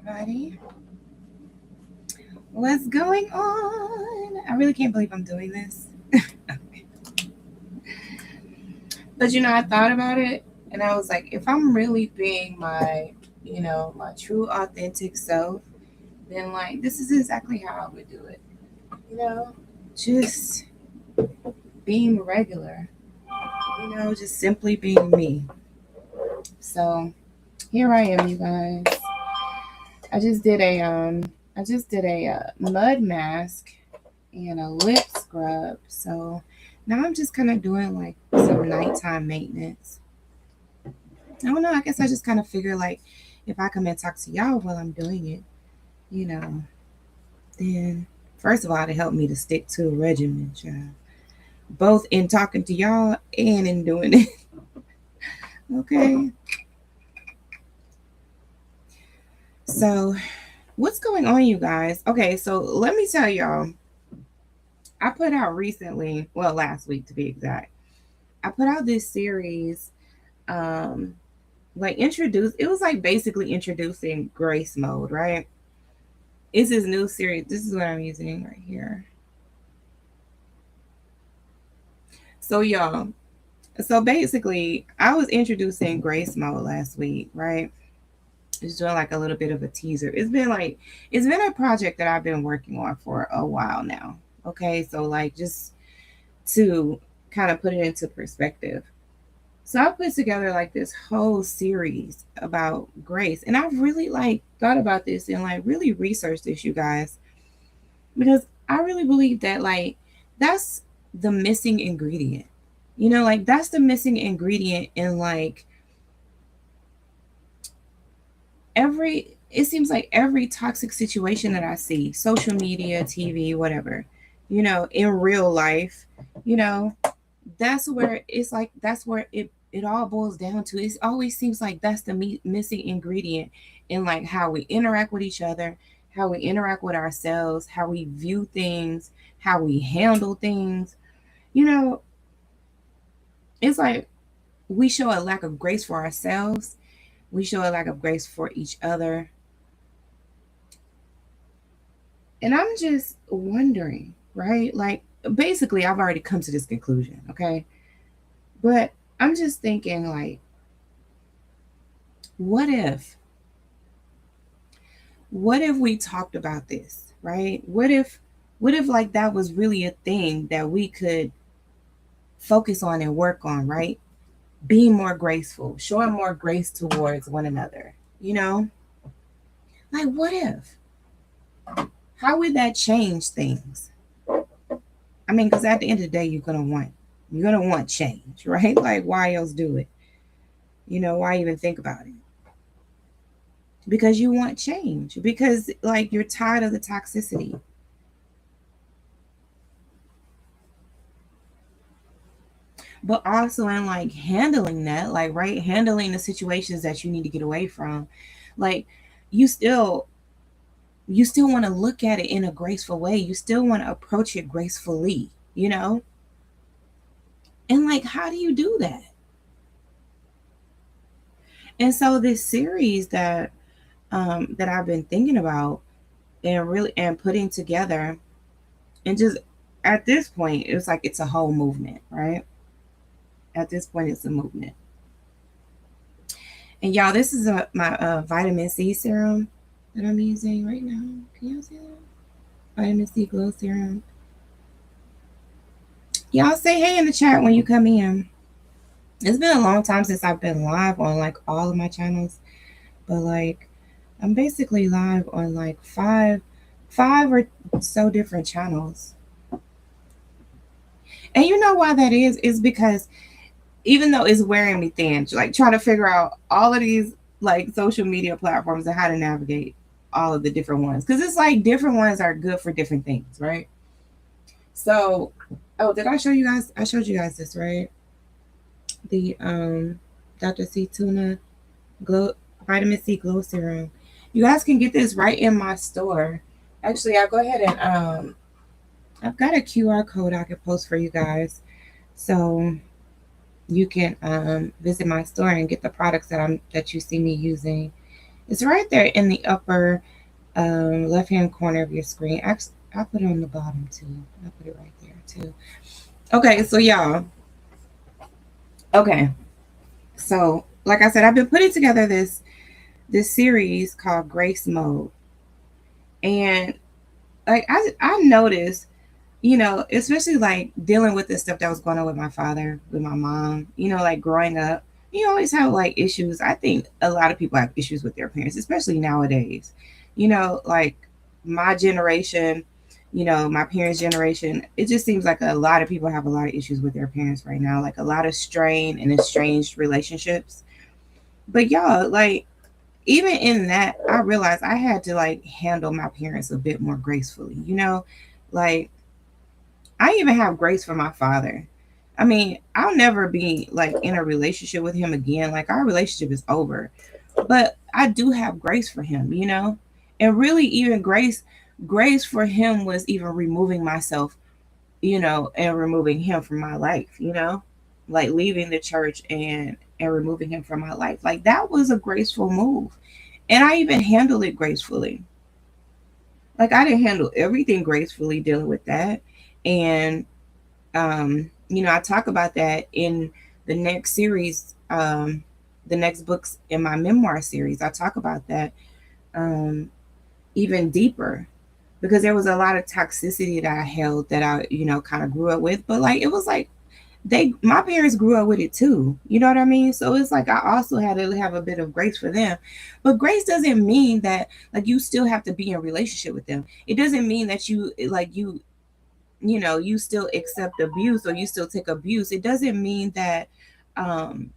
everybody. What's going on? I really can't believe I'm doing this. But I thought about it and I was like, if I'm really being my true authentic self, then like this is exactly how I would do it. You know, just being regular, just simply being me. So here I am, you guys. I just did a mud mask and a lip scrub. So now I'm just kind of doing like some nighttime maintenance. I don't know. I guess I just kind of figure like if I come and talk to y'all while I'm doing it, you know, then first of all, it helped me to stick to a regimen, child. Both in talking to y'all and in doing it. Okay. So what's going on, you guys? Okay, so let me tell y'all. I put out recently, well, last week to be exact. I put out this series, um, it was like basically introducing grace mode, right? It's this new series. This is what I'm using right here. So y'all, so basically I was introducing grace mode last week, right? Just doing like a little bit of a teaser. It's been a project that I've been working on for a while now. Okay, so like just to kind of put it into perspective. So I put together like this whole series about grace. And I've really like thought about this and like really researched this, you guys, because I really believe that like that's the missing ingredient. Like that's the missing ingredient in like every it seems like every toxic situation that I see, social media, TV, whatever, in real life, you know, that's where it all boils down to. It always seems like that's the missing ingredient in like how we interact with each other, how we interact with ourselves, how we view things, how we handle things. You know, it's like we show a lack of grace for ourselves, we show a lack of grace for each other. And I'm just wondering, right? Like, basically, I've already come to this conclusion, okay? But I'm just thinking, like, what if, what if we talked about this, right? What if like that was really a thing that we could focus on and work on, right? Being more graceful, showing more grace towards one another, you know? Like, what if? How would that change things? I mean, because at the end of the day, you're gonna want change, right? Like, why else do it? Why even think about it? Because you want change. Because like you're tired of the toxicity. But also in like handling that, like right, handling the situations that you need to get away from, like you still you still want to look at it in a graceful way. You still want to approach it gracefully, you know? And like, how do you do that? And so this series that I've been thinking about and really and putting together, and just at this point it's like it's a whole movement, right? At this point it's a movement. And y'all, this is my vitamin C serum that I'm using right now. Can y'all see that? Vitamin C glow serum. Y'all say hey in the chat when you come in. It's been a long time since I've been live on like all of my channels, but like I'm basically live on like five or so different channels. And you know why that is because even though it's wearing me thin, like trying to figure out all of these like social media platforms and how to navigate all of the different ones, because it's like different ones are good for different things, right? So, oh, did I show you guys? I showed you guys this, right? The Dr. C Tuna glow vitamin C glow serum. You guys can get this right in my store. Actually, I'll go ahead and I've got a QR code I can post for you guys, so you can visit my store and get the products that you see me using. It's right there in the upper left hand corner of your screen. Actually, I'll put it on the bottom too. I'll put it right there too. Okay, so y'all. Okay, so like I said, I've been putting together this series called Grace Mode, and like I noticed, especially like dealing with the stuff that was going on with my father, with my mom, like growing up, you always have like issues. I think a lot of people have issues with their parents, especially nowadays. Like my generation, my parents' generation, it just seems like a lot of people have a lot of issues with their parents right now, like a lot of strain and estranged relationships. But y'all, like, even in that, I realized I had to like handle my parents a bit more gracefully, like I even have grace for my father. I mean, I'll never be like in a relationship with him again. Like our relationship is over. But I do have grace for him. And really even grace for him was even removing myself, and removing him from my life. Like leaving the church and removing him from my life. Like that was a graceful move. And I even handled it gracefully. Like I didn't handle everything gracefully dealing with that. And I talk about that in the next series, the next books in my memoir series. I talk about that um, even deeper because there was a lot of toxicity that I held that I, kind of grew up with. But like it was like my parents grew up with it too. You know what I mean? So it's like I also had to have a bit of grace for them. But grace doesn't mean that like you still have to be in a relationship with them. It doesn't mean that you still accept abuse or you still take abuse. It doesn't mean that um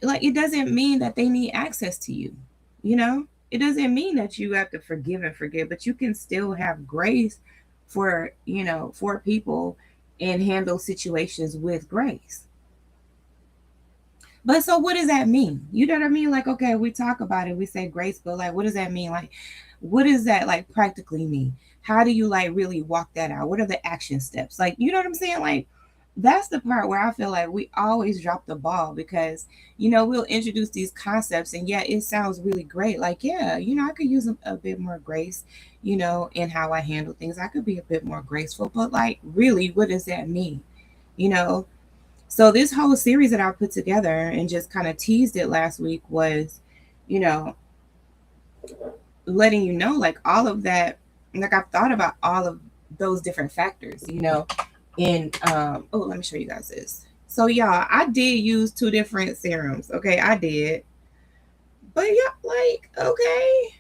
like it doesn't mean that they need access to you. you know it doesn't mean that you have to forgive and forget, but you can still have grace for people and handle situations with grace. But so what does that mean? You know what I mean? Like, okay, we talk about it, we say grace, but like what does that mean? Like what does that like practically mean? How do you like really walk that out? What are the action steps? Like, you know what I'm saying? Like that's the part where I feel like we always drop the ball because we'll introduce these concepts and yeah, it sounds really great. Like, yeah, I could use a bit more grace, in how I handle things. I could be a bit more graceful, but like really, what does that mean? You know, so this whole series that I put together and just kind of teased it last week was, you know, letting you know like all of that, like I've thought about all of those different factors, in oh, let me show you guys this. So y'all, I did use two different serums. Okay, I did. But yeah, like, okay,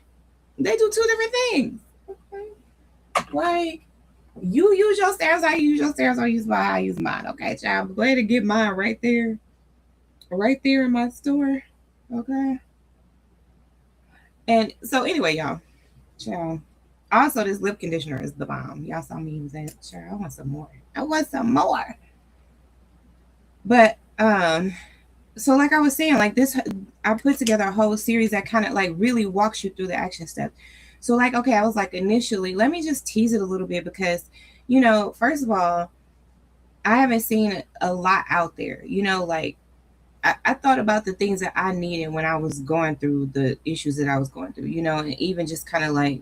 they do two different things. Okay. Like you use your serums, I use your serums, I use mine. Okay, child. I'm glad to get mine right there. Right there in my store. Okay. And so anyway, y'all. Child. Also, this lip conditioner is the bomb. Y'all saw me use that. Child, I want some more. I want some more. But so like I was saying, like this I put together a whole series that kind of like really walks you through the action steps. So like, okay, I was like initially, let me just tease it a little bit because, first of all, I haven't seen a lot out there. Like I thought about the things that I needed when I was going through the issues that I was going through, and even just kind of like,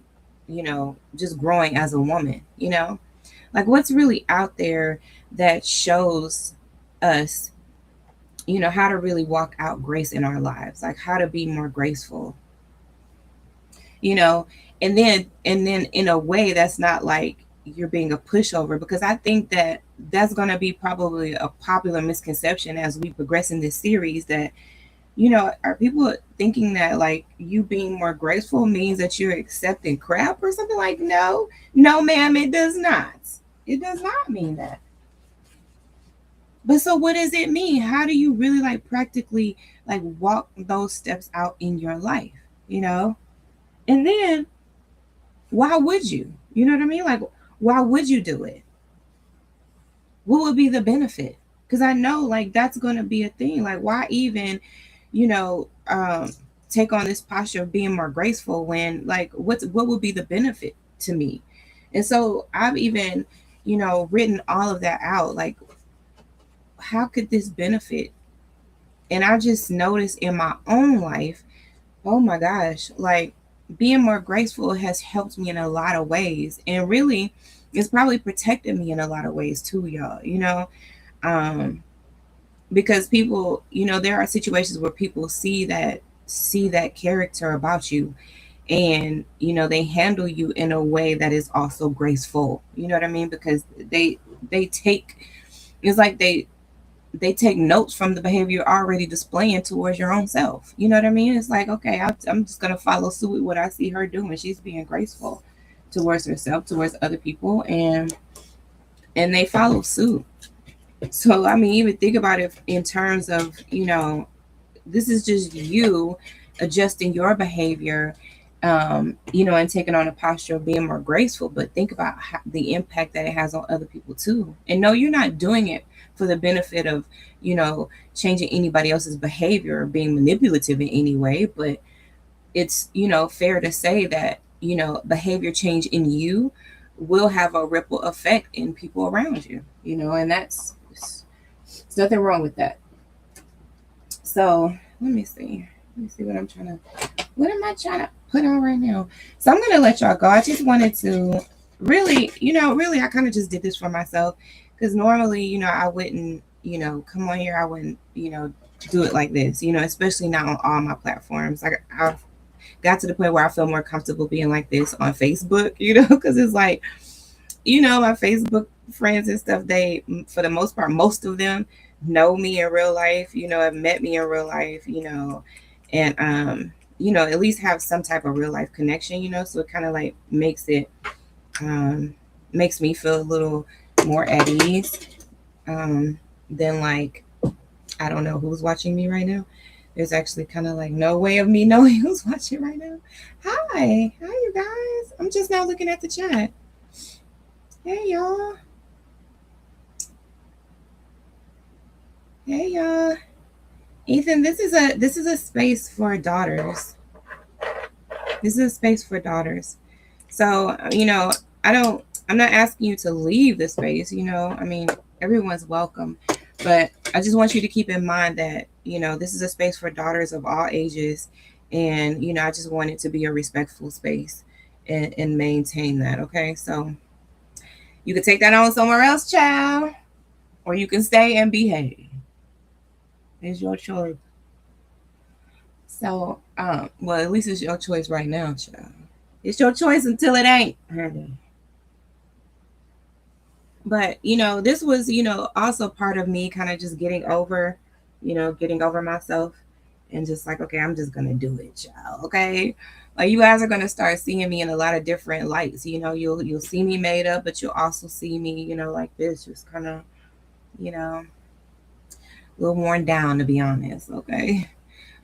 just growing as a woman, like what's really out there that shows us, how to really walk out grace in our lives, like how to be more graceful, you know, and then in a way that's not like you're being a pushover, because I think that that's going to be probably a popular misconception as we progress in this series that, are people thinking that like you being more graceful means that you're accepting crap or something? Like, no, no, ma'am, it does not. It does not mean that. But so what does it mean? How do you really like practically like walk those steps out in your life, you know? And then why would you? You know what I mean? Like, why would you do it? What would be the benefit? Because I know like that's going to be a thing. Like, why even, you know, take on this posture of being more graceful when like what would be the benefit to me? And so I've even, written all of that out. Like, how could this benefit? And I just noticed in my own life oh my gosh, like being more graceful has helped me in a lot of ways. And really, it's probably protected me in a lot of ways too, y'all. Um, because people, there are situations where people see that character about you, and they handle you in a way that is also graceful. You know what I mean? Because they take it's like they take notes from the behavior you're already displaying towards your own self. You know what I mean? It's like, okay, I'm just gonna follow suit with what I see her doing. She's being graceful towards herself, towards other people, and they follow suit. So I mean, even think about it in terms of, this is just you adjusting your behavior, and taking on a posture of being more graceful. But think about the impact that it has on other people too. And no, you're not doing it for the benefit of, changing anybody else's behavior or being manipulative in any way. But it's, fair to say that, behavior change in you will have a ripple effect in people around you, and there's nothing wrong with that. So let me see. Let me see what am I trying to put on right now? So I'm gonna let y'all go. I just wanted to really, really, I kind of just did this for myself, because normally, I wouldn't, come on here. I wouldn't, do it like this, especially not on all my platforms. Like I've got to the point where I feel more comfortable being like this on Facebook, because it's like, my Facebook friends and stuff, they, for the most part, most of them know me in real life, have met me in real life, and at least have some type of real life connection, so it kind of like um makes me feel a little more at ease, than like, I don't know who's watching me right now. There's actually kind of like no way of me knowing who's watching right now. Hi, you guys. I'm just now looking at the chat. Hey y'all. Hey y'all. Ethan, this is a space for daughters. This is a space for daughters. So, I'm not asking you to leave the space, I mean, everyone's welcome. But I just want you to keep in mind that, this is a space for daughters of all ages. And, I just want it to be a respectful space, and maintain that. Okay. So you can take that on somewhere else, child, or you can stay and behave. It's your choice. So, well, at least it's your choice right now, child. It's your choice until it ain't, honey. But, this was, also part of me kind of just getting over myself, and just like, okay, I'm just gonna do it, child. Okay. Like, you guys are gonna start seeing me in a lot of different lights. You'll see me made up, but you'll also see me, like this, just kind of, a little worn down, to be honest. Okay.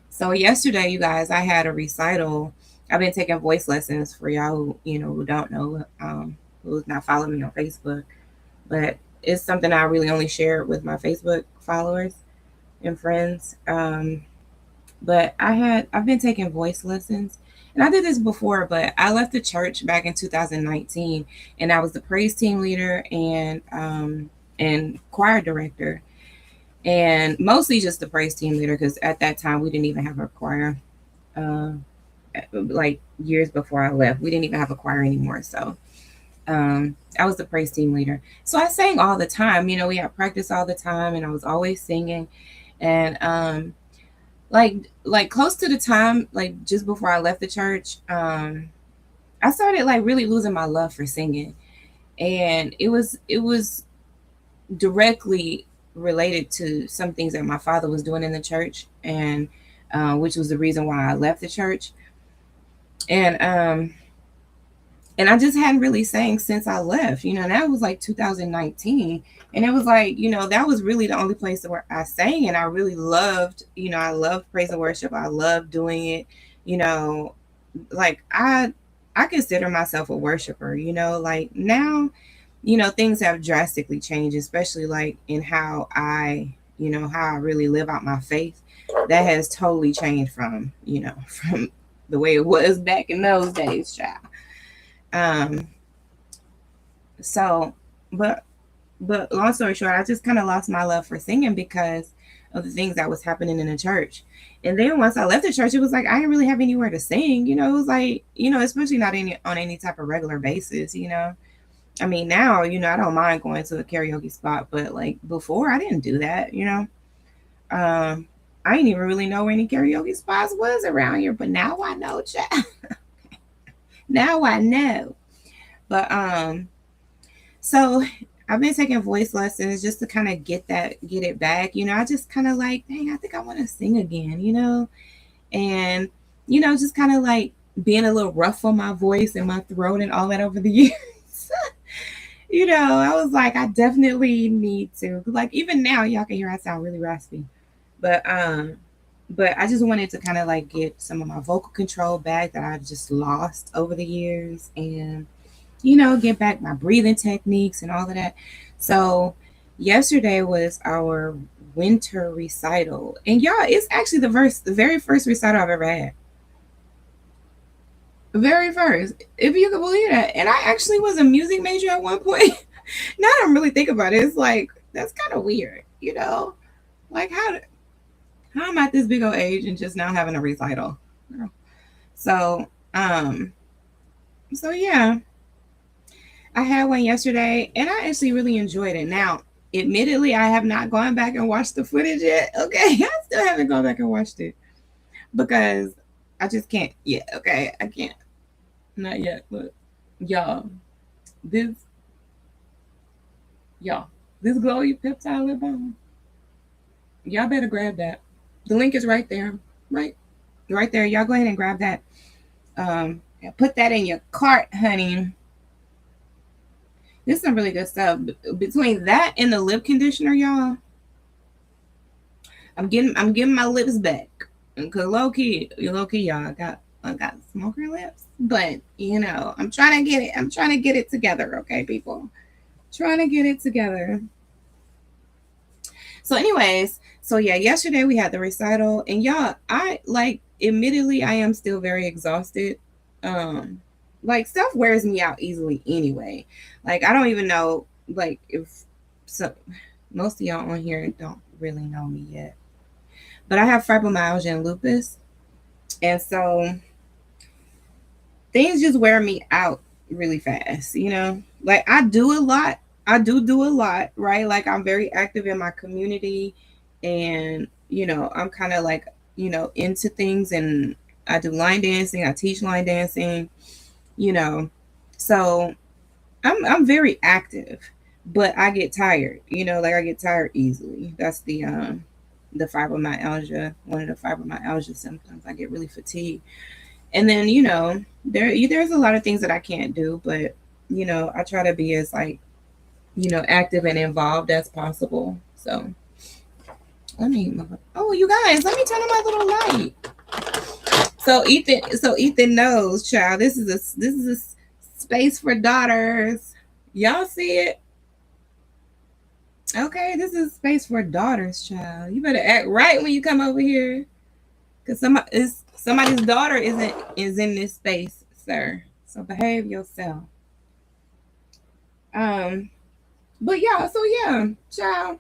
So yesterday, you guys, I had a recital. I've been taking voice lessons, for y'all who, who don't know, who's not following me on Facebook. But it's something I really only share with my Facebook followers and friends. But I've been taking voice lessons, and I did this before, but I left the church back in 2019, and I was the praise team leader and choir director, and mostly just the praise team leader, because at that time we didn't even have a choir. Uh, like years before I left, we didn't even have a choir anymore. So I was the praise team leader. So I sang all the time. We had practice all the time, and I was always singing. And like close to the time, like just before I left the church, I started like really losing my love for singing, and it was directly related to some things that my father was doing in the church, and which was the reason why I left the church. And I just hadn't really sang since I left. That was like 2019. And it was like, that was really the only place where I sang, and I really loved, I loved praise and worship. I loved doing it. Like I consider myself a worshiper, like now, things have drastically changed, especially like in how I really live out my faith. That has totally changed from, from the way it was back in those days, child. Um, so, but long story short, I just kind of lost my love for singing, because of the things that was happening in the church. And then once I left the church, it was like I didn't really have anywhere to sing. It was like, especially not on any type of regular basis. I mean, now, I don't mind going to a karaoke spot, but like before, I didn't do that. Um, I didn't even really know where any karaoke spots was around here, but now I know, child. Now I know. But so I've been taking voice lessons just to kind of get it back. I just kind of like, dang, I think I want to sing again. And just kind of like being a little rough on my voice and my throat and all that over the years. I was like, I definitely need to. Like even now, y'all can hear I sound really raspy. But I just wanted to kind of like get some of my vocal control back that I just lost over the years, and get back my breathing techniques and all of that. So yesterday was our winter recital, and y'all, it's actually the very first recital I've ever had. Very first, if you can believe that. And I actually was a music major at one point. Now I don't really think about it. It's like that's kind of weird. Like how I'm at this big old age and just now having a recital. So so yeah, I had one yesterday and I actually really enjoyed it. Now, admittedly, I have not gone back and watched the footage yet. Okay, I still haven't gone back and watched it because I just can't yet. Okay, I can't. Not yet. But y'all, this y'all, this glowy peptide lip balm. Y'all better grab that. The link is right there. Right there. Y'all go ahead and grab that. Put that in your cart, honey. This is some really good stuff. Between that and the lip conditioner, y'all, I'm getting my lips back. Cause low key, y'all, I got smoker lips, but I'm trying to get it. I'm trying to get it together, okay, people. Trying to get it together. So, anyways, so yeah, yesterday we had the recital, and y'all, I like, admittedly, I am still very exhausted. Like stuff wears me out easily anyway. Like I don't even know, like if so, most of y'all on here don't really know me yet, but I have fibromyalgia and lupus, and so things just wear me out really fast. Like I do a lot. I do a lot, right? Like I'm very active in my community, and I'm kind of like into things, and I do line dancing. I teach line dancing. You know, so I'm very active, but I get tired. Like I get tired easily. That's the fibromyalgia. One of the fibromyalgia symptoms. I get really fatigued, and then there's a lot of things that I can't do, but I try to be as like active and involved as possible. So let me. Oh, you guys, let me turn on my little light. So Ethan knows, child. This is a space for daughters. Y'all see it? Okay, this is space for daughters, child. You better act right when you come over here, cause somebody's daughter is in this space, sir. So behave yourself. Um, but yeah, so yeah, child.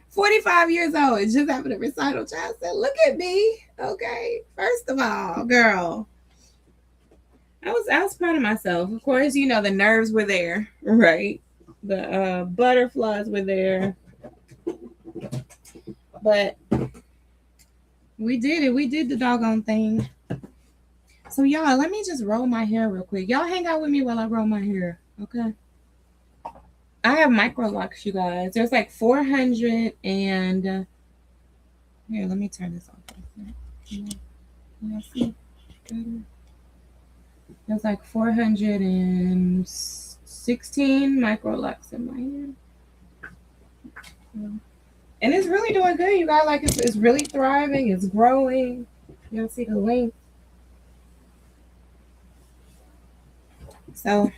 45 years old, just having a recital. Child said, "Look at me." Okay, first of all, girl, I was proud of myself. Of course, the nerves were there, right? The butterflies were there, but we did it. We did the doggone thing. So y'all, let me just roll my hair real quick. Y'all hang out with me while I roll my hair, okay? I have micro locks, you guys. There's like 400 and here. Let me turn this off. Can you see? There's like 416 micro locks in my hair. And it's really doing good, you guys. Like it's really thriving. It's growing. Y'all see the link. So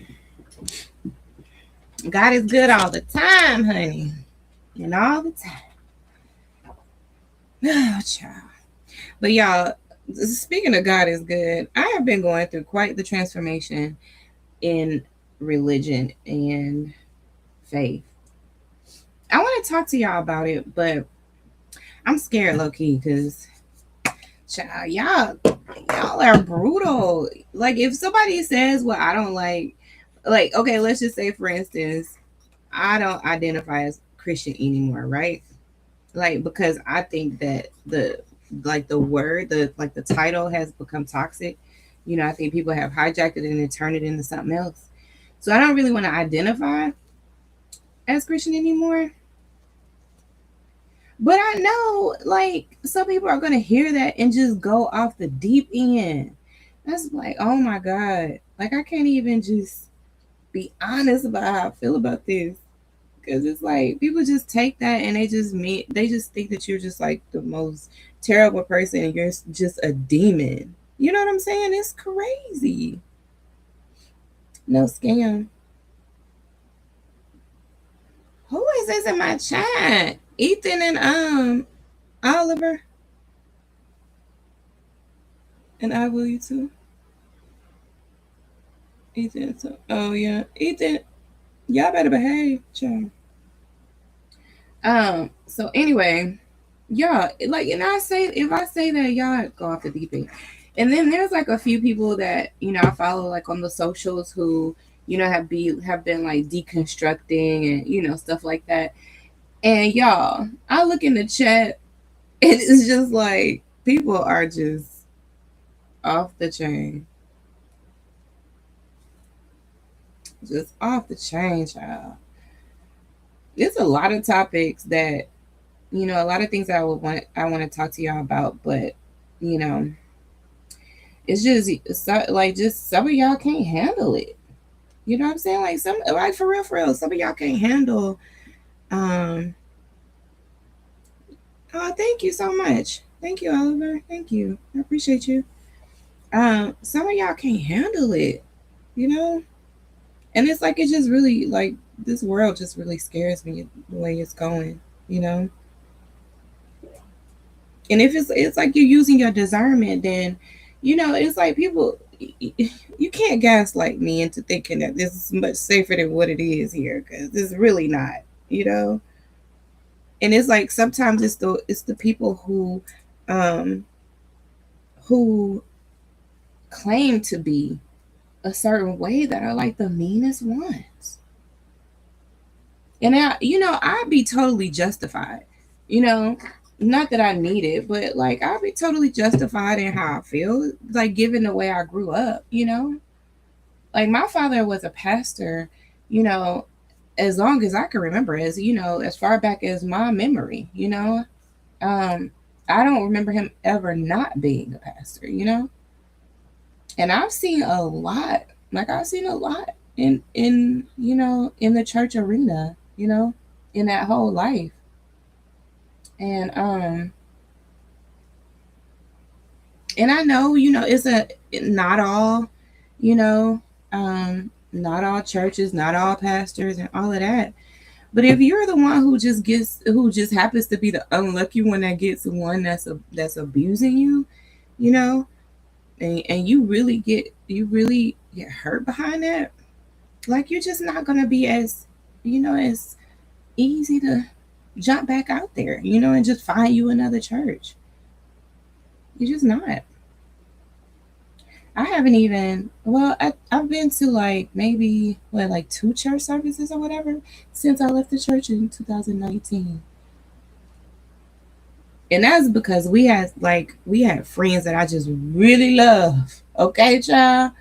God is good all the time, honey, and all the time. Oh, child. But y'all, speaking of God is good, I have been going through quite the transformation in religion and faith. I want to talk to y'all about it, but I'm scared low key because child, y'all are brutal. Like if somebody says what I don't like okay, let's just say for instance, I don't identify as Christian anymore, right? Like because I think that the word, the title has become toxic. I think people have hijacked it and then turned it into something else. So I don't really want to identify as Christian anymore. But I know like some people are gonna hear that and just go off the deep end. That's like, oh my God. Like I can't even just be honest about how I feel about this. Cause it's like people just take that and they just think that you're just like the most terrible person and you're just a demon. You know what I'm saying? It's crazy. No scam. Who is this in my chat? Ethan and Oliver and I will you too. Ethan. Oh yeah, Ethan. Y'all better behave, child. So anyway, y'all like, and I say if I say that y'all go off the deep end, and then there's like a few people that I follow like on the socials who have been like deconstructing and stuff like that. And y'all, I look in the chat and it's just like people are just off the chain, just off the chain, child. There's a lot of topics that a lot of things I want to talk to y'all about, but you know, it's just like just some of y'all can't handle it. You know what I'm saying? Like some like for real, some of y'all can't handle. Um, oh, thank you so much. Thank you, Oliver. Thank you. I appreciate you. Some of y'all can't handle it. You know, and it's like it just really like this world just really scares me the way it's going. You know, and if it's like you're using your discernment, then it's like people you can't gaslight me into thinking that this is much safer than what it is here because it's really not. You know, and it's like sometimes it's the people um who claim to be a certain way that are like the meanest ones. And I'd be totally justified. You know, not that I need it, but like I'd be totally justified in how I feel, like given the way I grew up. Like my father was a pastor. You know, as long as I can remember, as far back as my memory. Um, I don't remember him ever not being a pastor. And I've seen a lot. Like I've seen a lot in the church arena. In that whole life. And and I know, it's a not all, you know, not all churches, not all pastors and all of that. But if you're the one who just happens to be the unlucky one that gets one that's abusing you, you know, and you really get hurt behind that, like you're just not gonna be as easy to jump back out there, and just find you another church. You're just not. I haven't even, well, I've been to like maybe, what, like two church services or whatever since I left the church in 2019. And that's because we had friends that I just really love. Okay, child?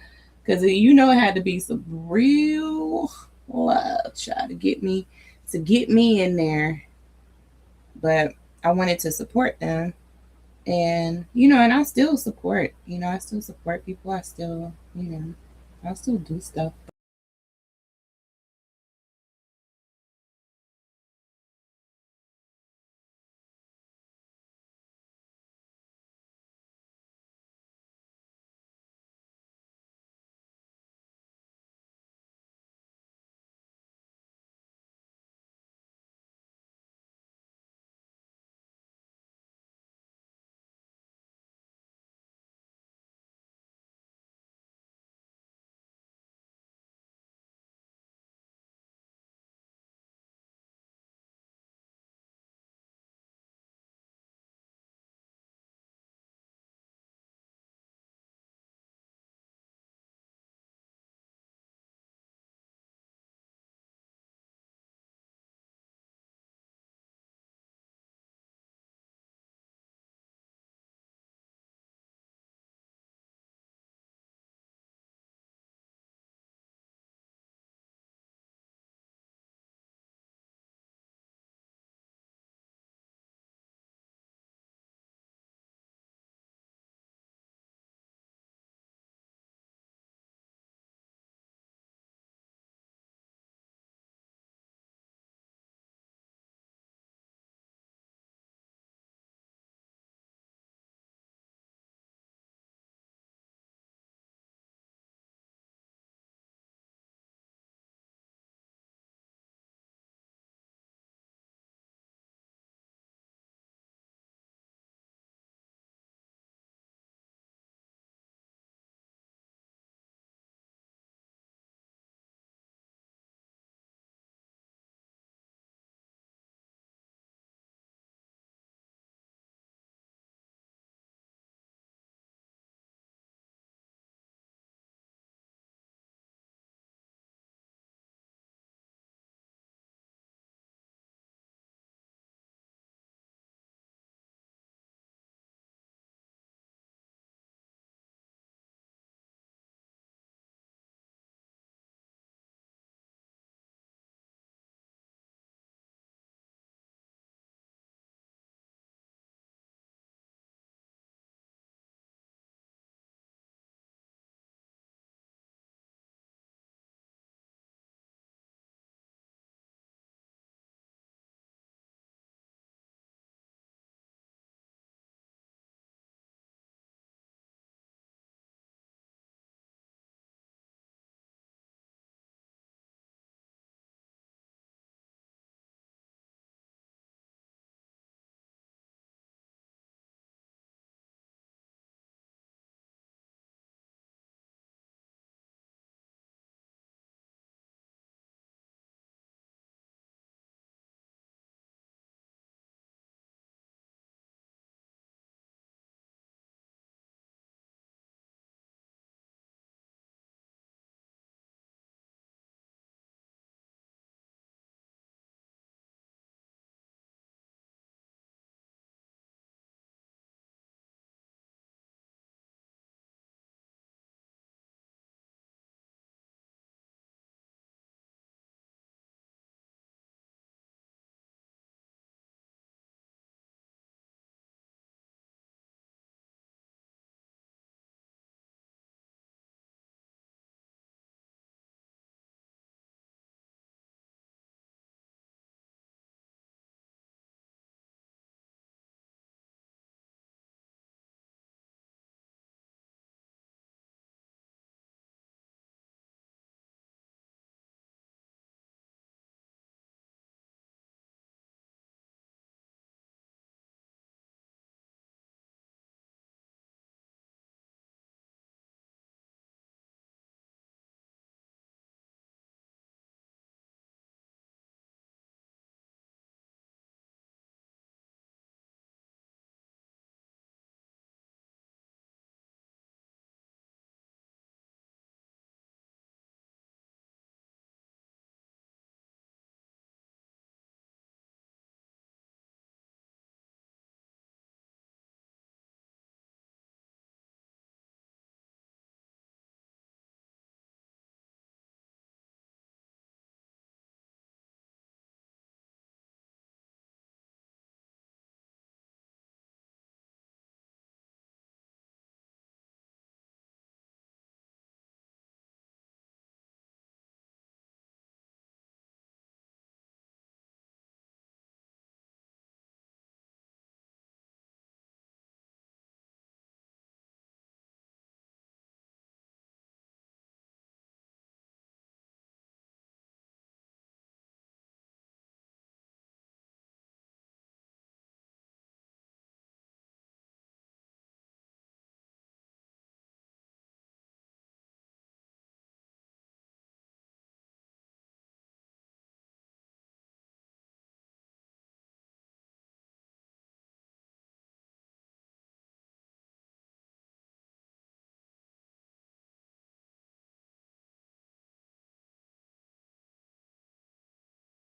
Because it had to be some real love, child, to get me in there. But I wanted to support them. And and I still support people. I still do stuff.